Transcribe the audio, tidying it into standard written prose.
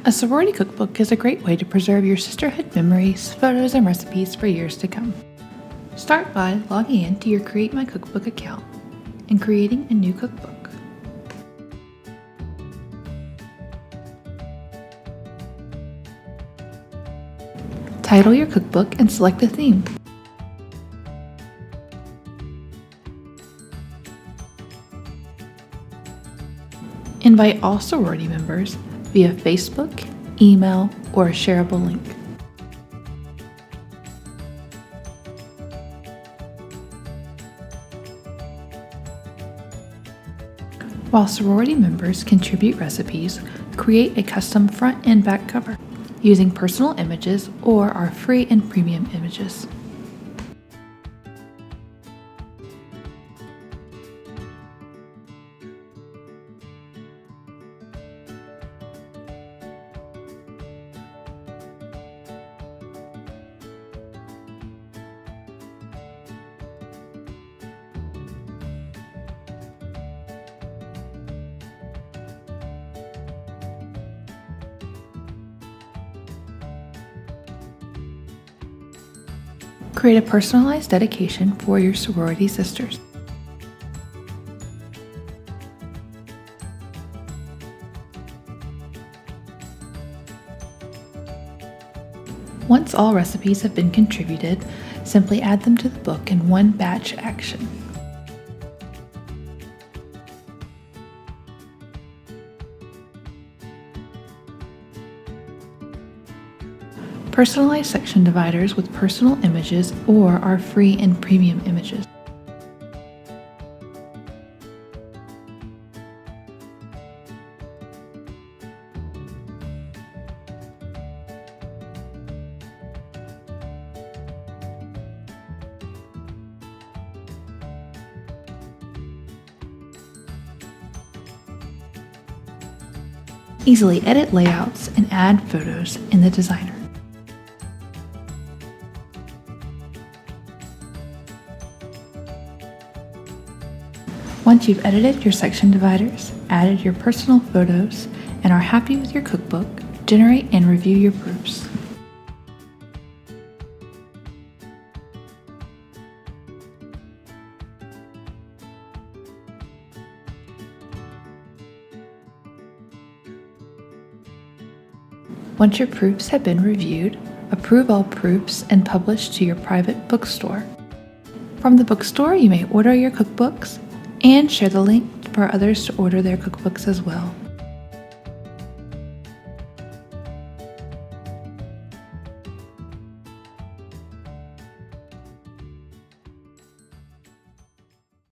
A sorority cookbook is a great way to preserve your sisterhood memories, photos, and recipes for years to come. Start by logging into your Create My Cookbook account and creating a new cookbook. Title your cookbook and select a theme. Invite all sorority members via Facebook, email, or a shareable link. While sorority members contribute recipes, create a custom front and back cover using personal images or our free and premium images. Create a personalized dedication for your sorority sisters. Once all recipes have been contributed, simply add them to the book in one batch action. Personalize section dividers with personal images or our free and premium images. Easily edit layouts and add photos in the designer. Once you've edited your section dividers, added your personal photos, and are happy with your cookbook, generate and review your proofs. Once your proofs have been reviewed, approve all proofs and publish to your private bookstore. From the bookstore, you may order your cookbooks and share the link for others to order their cookbooks as well.